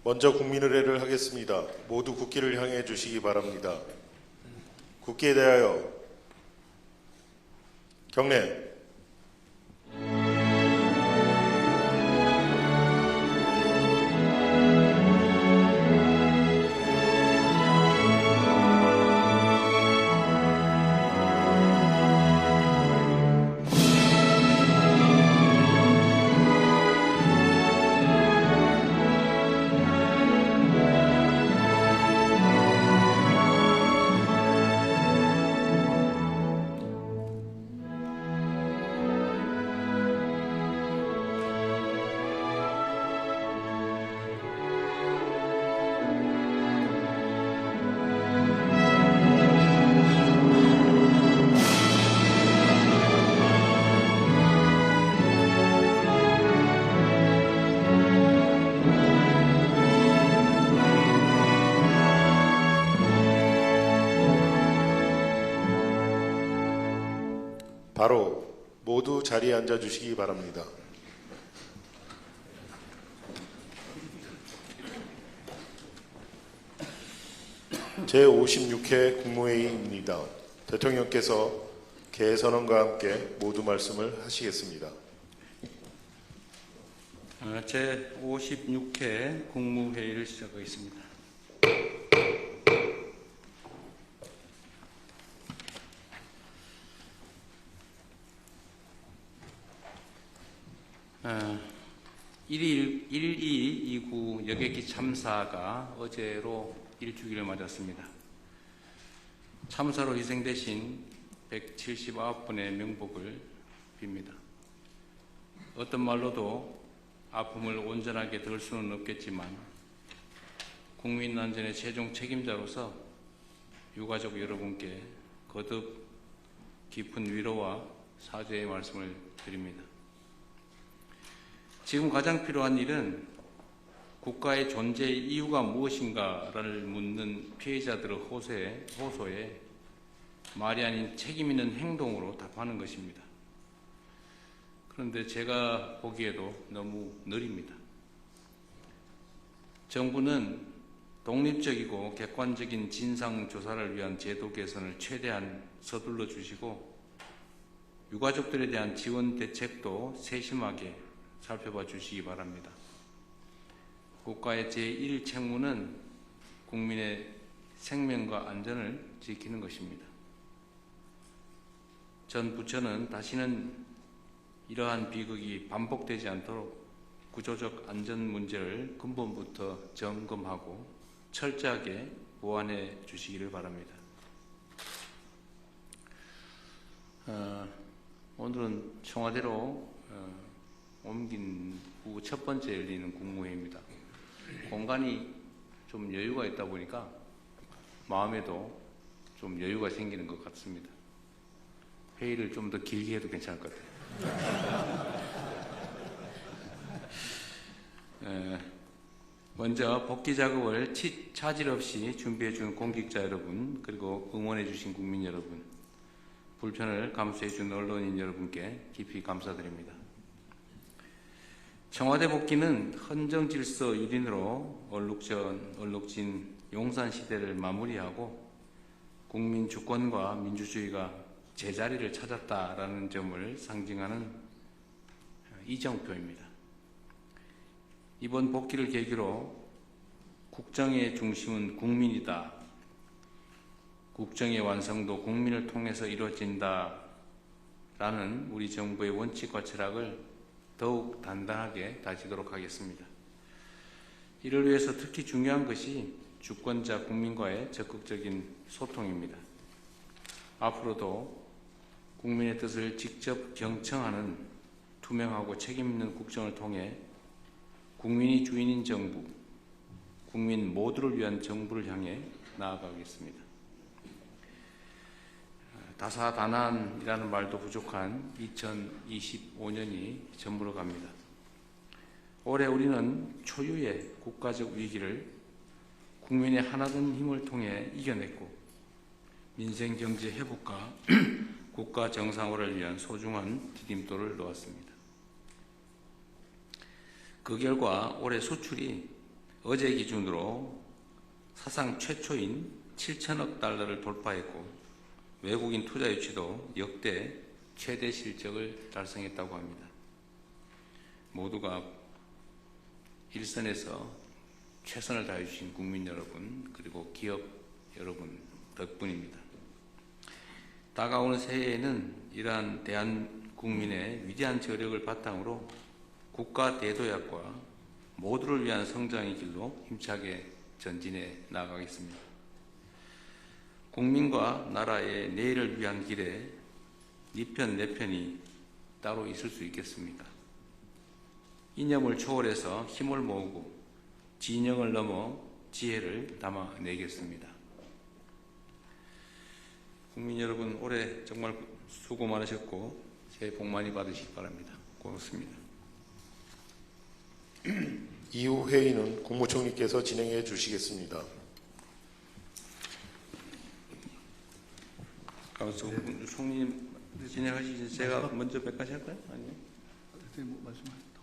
먼저 국민의례를 하겠습니다. 모두 국기를 향해 주시기 바랍니다. 국기에 대하여 경례. 바로 모두 자리에 앉아 주시기 바랍니다. 제56회 국무회의입니다. 대통령께서 개선언과 함께 모두 말씀을 하시겠습니다. 제56회 국무회의를 시작하겠습니다. 어, 1.12 여객기 참사가 어제로 1주기를 맞았습니다. 참사로 희생되신 179분의 명복을 빕니다. 어떤 말로도 아픔을 온전하게 덜 수는 없겠지만 국민 안전의 최종 책임자로서 유가족 여러분께 거듭 깊은 위로와 사죄의 말씀을 드립니다. 지금 가장 필요한 일은 국가의 존재의 이유가 무엇인가를 묻는 피해자들의 호소에 말이 아닌 책임 있는 행동으로 답하는 것입니다. 그런데 제가 보기에도 너무 느립니다. 정부는 독립적이고 객관적인 진상조사를 위한 제도 개선을 최대한 서둘러 주시고 유가족들에 대한 지원 대책도 세심하게 살펴봐 주시기 바랍니다. 국가의 제1책무는 국민의 생명과 안전을 지키는 것입니다. 전 부처는 다시는 이러한 비극이 반복되지 않도록 구조적 안전 문제를 근본부터 점검하고 철저하게 보완해 주시기를 바랍니다. 오늘은 청와대로 옮긴 후 첫 번째 열리는 국무회의입니다. 공간이 좀 여유가 있다 보니까 마음에도 좀 여유가 생기는 것 같습니다. 회의를 좀 더 길게 해도 괜찮을 것 같아요. 먼저 복귀 작업을 차질 없이 준비해 준 공직자 여러분, 그리고 응원해 주신 국민 여러분, 불편을 감수해 준 언론인 여러분께 깊이 감사드립니다. 청와대 복귀는 헌정질서 유린으로 얼룩진 용산시대를 마무리하고 국민 주권과 민주주의가 제자리를 찾았다라는 점을 상징하는 이정표입니다. 이번 복귀를 계기로 국정의 중심은 국민이다. 국정의 완성도 국민을 통해서 이루어진다. 라는 우리 정부의 원칙과 철학을 더욱 단단하게 다지도록 하겠습니다. 이를 위해서 특히 중요한 것이 주권자 국민과의 적극적인 소통입니다. 앞으로도 국민의 뜻을 직접 경청하는 투명하고 책임있는 국정을 통해 국민이 주인인 정부, 국민 모두를 위한 정부를 향해 나아가겠습니다. 다사다난이라는 말도 부족한 2025년이 저물어 갑니다. 올해 우리는 초유의 국가적 위기를 국민의 하나된 힘을 통해 이겨냈고 민생 경제 회복과 국가 정상화를 위한 소중한 디딤돌을 놓았습니다. 그 결과 올해 수출이 어제 기준으로 사상 최초인 7천억 달러를 돌파했고 외국인 투자 유치도 역대 최대 실적을 달성했다고 합니다. 모두가 일선에서 최선을 다해주신 국민 여러분 그리고 기업 여러분 덕분입니다. 다가오는 새해에는 이러한 대한국민의 위대한 저력을 바탕으로 국가 대도약과 모두를 위한 성장의 길로 힘차게 전진해 나가겠습니다. 국민과 나라의 내일을 위한 길에 네 편, 내 편이 따로 있을 수 있겠습니까? 이념을 초월해서 힘을 모으고 진영을 넘어 지혜를 담아내겠습니다. 국민 여러분, 올해 정말 수고 많으셨고 새해 복 많이 받으시기 바랍니다. 고맙습니다. 이후 회의는 국무총리께서 진행해 주시겠습니다. 총리님 진행하시지 제가 먼저 몇 가지 할까요? 아니요.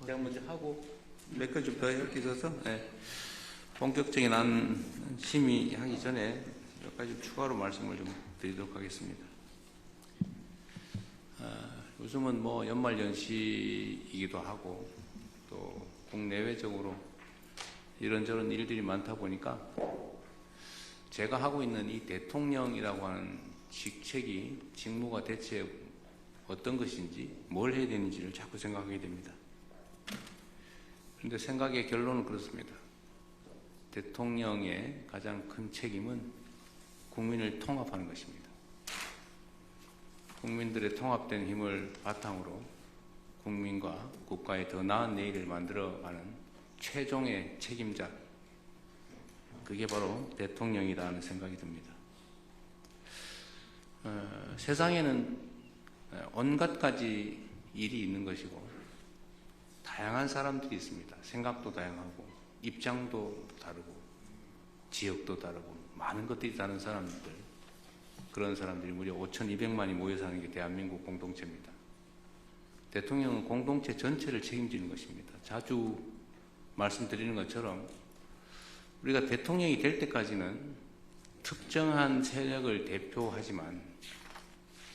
제가 먼저 하고 몇 가지 좀 더 할 게 있어서 본격적인 안 심의하기 전에 몇 가지 추가로 말씀을 좀 드리도록 하겠습니다. 요즘은 뭐 연말연시이기도 하고 또 국내외적으로 이런저런 일들이 많다 보니까 제가 하고 있는 이 대통령이라고 하는 직무가 대체 어떤 것인지 뭘 해야 되는지를 자꾸 생각하게 됩니다. 그런데 생각의 결론은 그렇습니다. 대통령의 가장 큰 책임은 국민을 통합하는 것입니다. 국민들의 통합된 힘을 바탕으로 국민과 국가의 더 나은 내일을 만들어가는 최종의 책임자, 그게 바로 대통령이라는 생각이 듭니다. 세상에는 온갖 가지 일이 있는 것이고 다양한 사람들이 있습니다. 생각도 다양하고 입장도 다르고 지역도 다르고 많은 것들이 다른 사람들, 그런 사람들이 무려 5,200만이 모여 사는 게 대한민국 공동체입니다. 대통령은 공동체 전체를 책임지는 것입니다. 자주 말씀드리는 것처럼 우리가 대통령이 될 때까지는 특정한 세력을 대표하지만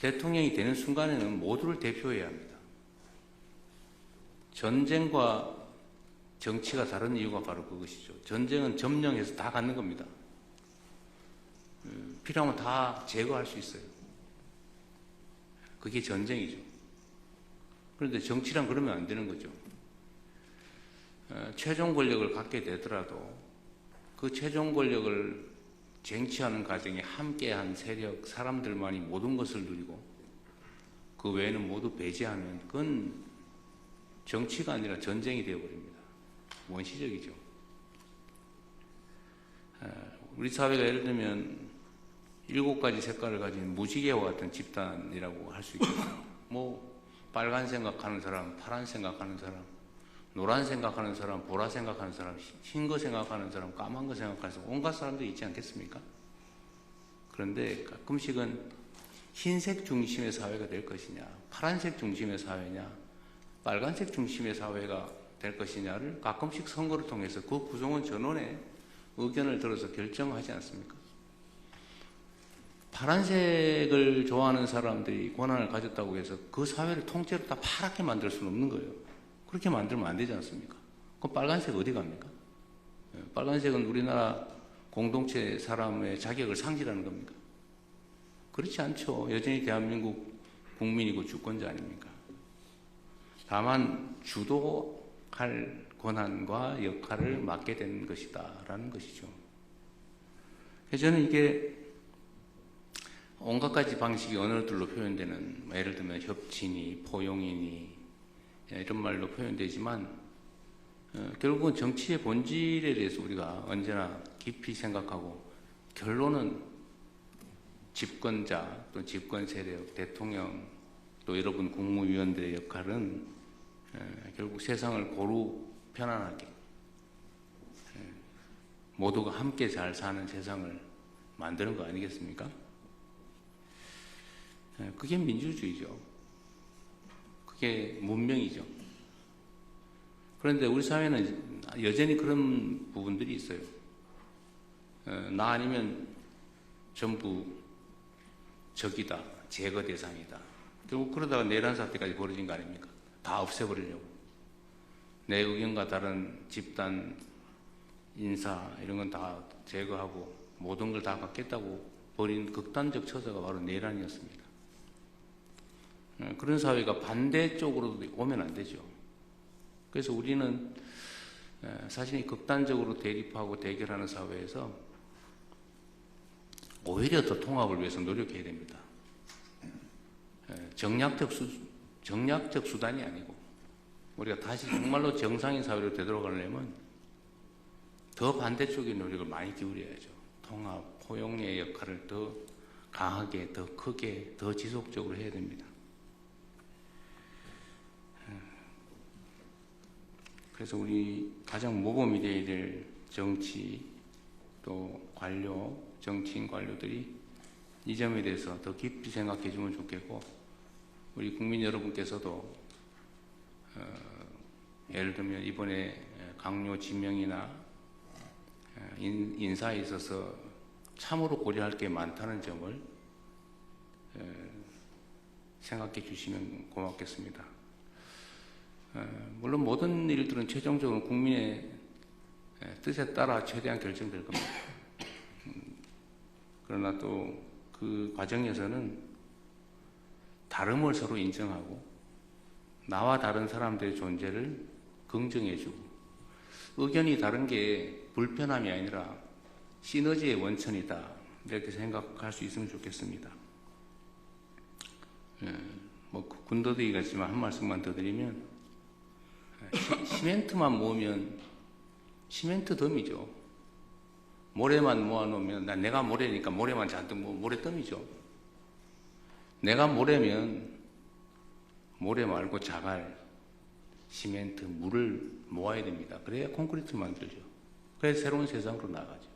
대통령이 되는 순간에는 모두를 대표해야 합니다. 전쟁과 정치가 다른 이유가 바로 그것이죠. 전쟁은 점령해서 다 갖는 겁니다. 필요하면 다 제거할 수 있어요. 그게 전쟁이죠. 그런데 정치란 그러면 안 되는 거죠. 최종 권력을 갖게 되더라도 그 최종 권력을 쟁취하는 과정에 함께한 세력, 사람들만이 모든 것을 누리고 그 외에는 모두 배제하면 그건 정치가 아니라 전쟁이 되어버립니다. 원시적이죠. 우리 사회가 예를 들면 7가지 색깔을 가진 무지개와 같은 집단이라고 할 수 있겠어요. 뭐 빨간 생각하는 사람, 파란 생각하는 사람, 노란 생각하는 사람, 보라 생각하는 사람, 흰 거 생각하는 사람, 까만 거 생각하는 사람, 온갖 사람들이 있지 않겠습니까? 그런데 가끔씩은 흰색 중심의 사회가 될 것이냐, 파란색 중심의 사회냐, 빨간색 중심의 사회가 될 것이냐를 가끔씩 선거를 통해서 그 구성원 전원의 의견을 들어서 결정하지 않습니까? 파란색을 좋아하는 사람들이 권한을 가졌다고 해서 그 사회를 통째로 다 파랗게 만들 수는 없는 거예요. 그렇게 만들면 안 되지 않습니까? 그럼 빨간색 어디 갑니까? 빨간색은 우리나라 공동체 사람의 자격을 상실하는 겁니까? 그렇지 않죠. 여전히 대한민국 국민이고 주권자 아닙니까? 다만 주도할 권한과 역할을 맡게 된 것이다 라는 것이죠. 저는 이게 온갖 가지 방식이 언어들로 표현되는, 예를 들면 협치니 포용이니 이런 말로 표현되지만 결국은 정치의 본질에 대해서 우리가 언제나 깊이 생각하고 결론은 집권자 또 집권 세력, 대통령 또 여러분 국무위원들의 역할은 결국 세상을 고루 편안하게 모두가 함께 잘 사는 세상을 만드는 거 아니겠습니까? 그게 민주주의죠. 그게 문명이죠. 그런데 우리 사회는 여전히 그런 부분들이 있어요. 나 아니면 전부 적이다, 제거 대상이다. 결국 그러다가 내란 사태까지 벌어진 거 아닙니까? 다 없애버리려고. 내 의견과 다른 집단, 인사 이런 건 다 제거하고 모든 걸 다 갖겠다고 벌인 극단적 처사가 바로 내란이었습니다. 그런 사회가 반대쪽으로 오면 안 되죠. 그래서 우리는 사실 극단적으로 대립하고 대결하는 사회에서 오히려 더 통합을 위해서 노력해야 됩니다. 정략적 수단이 아니고 우리가 다시 정말로 정상인 사회로 되돌아가려면 더 반대쪽의 노력을 많이 기울여야죠. 통합, 포용의 역할을 더 강하게, 더 크게, 더 지속적으로 해야 됩니다. 그래서 우리 가장 모범이 되어야 될 정치, 또 관료, 정치인 관료들이 이 점에 대해서 더 깊이 생각해 주면 좋겠고, 우리 국민 여러분께서도 예를 들면 이번에 강요 지명이나 인사에 있어서 참으로 고려할 게 많다는 점을 생각해 주시면 고맙겠습니다. 물론 모든 일들은 최종적으로 국민의 뜻에 따라 최대한 결정될 겁니다. 그러나 또 그 과정에서는 다름을 서로 인정하고 나와 다른 사람들의 존재를 긍정해주고 의견이 다른 게 불편함이 아니라 시너지의 원천이다, 이렇게 생각할 수 있으면 좋겠습니다. 뭐 군더더기 같지만 한 말씀만 더 드리면, 시멘트만 모으면 시멘트 덤이죠. 모래만 모아놓으면 내가 모래니까 모래만 잔뜩 모으면 모래덤이죠. 내가 모래면 모래 말고 자갈, 시멘트, 물을 모아야 됩니다. 그래야 콘크리트 만들죠. 그래야 새로운 세상으로 나가죠.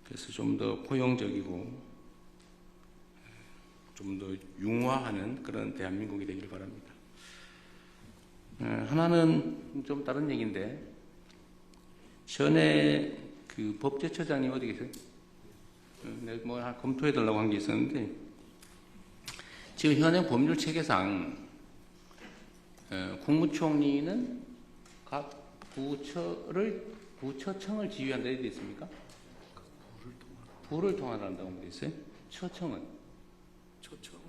그래서 좀 더 포용적이고 좀 더 융화하는 그런 대한민국이 되길 바랍니다. 하나는 좀 다른 얘기인데, 전에 그 법제처장님 어디 계세요? 내가 뭐 검토해달라고 한 게 있었는데, 지금 현행 법률 체계상 국무총리는 각 부처청을 지휘한다 이렇게 있습니까? 부를 통한다고 되어 있어요. 처청은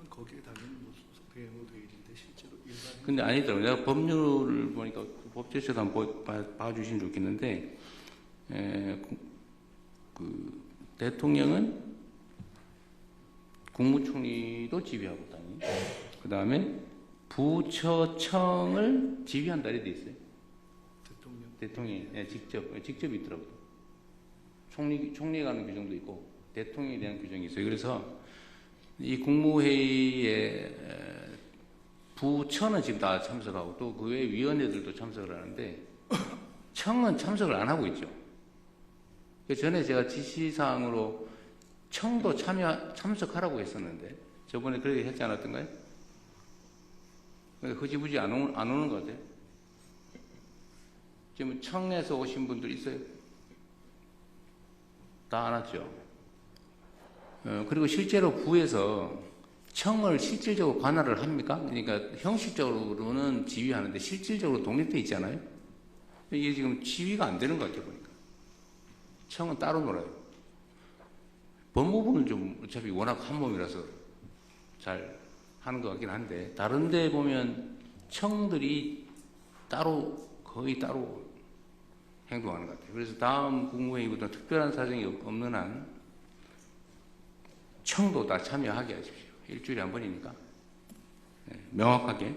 거기에 당연히 소속되어 있는데 실제로 일반. 근데 아니더라고요. 내가 법률을 보니까 법제처도 한번 봐주시면 좋겠는데, 그 대통령은 국무총리도 지휘하고 있다니. 그 다음에 부처청을 지휘한다 이렇게 돼 있어요. 대통령이 직접 있더라고요. 총리가 하는 규정도 있고 대통령에 대한 규정이 있어요. 그래서 이 국무회의에 부처는 지금 다 참석하고 또 그 외 위원회들도 참석을 하는데 청은 참석을 안 하고 있죠. 전에 제가 지시사항으로 청도 참석하라고 했었는데 저번에 그렇게 했지 않았던가요? 흐지부지 안 오는 것 같아요. 지금 청에서 오신 분들 있어요? 다 안 왔죠. 그리고 실제로 부에서 청을 실질적으로 관할을 합니까? 그러니까 형식적으로는 지휘하는데 실질적으로 독립돼 있잖아요. 이게 지금 지휘가 안 되는 것 같아요, 보니까. 청은 따로 놀아요. 법무부는 좀 어차피 워낙 한 몸이라서 잘 하는 것 같긴 한데, 다른 데 보면 청들이 거의 따로 행동하는 것 같아요. 그래서 다음 국무회의부터 특별한 사정이 없는 한 청도 다 참여하게 하십시오. 일주일에 한 번이니까. 명확하게.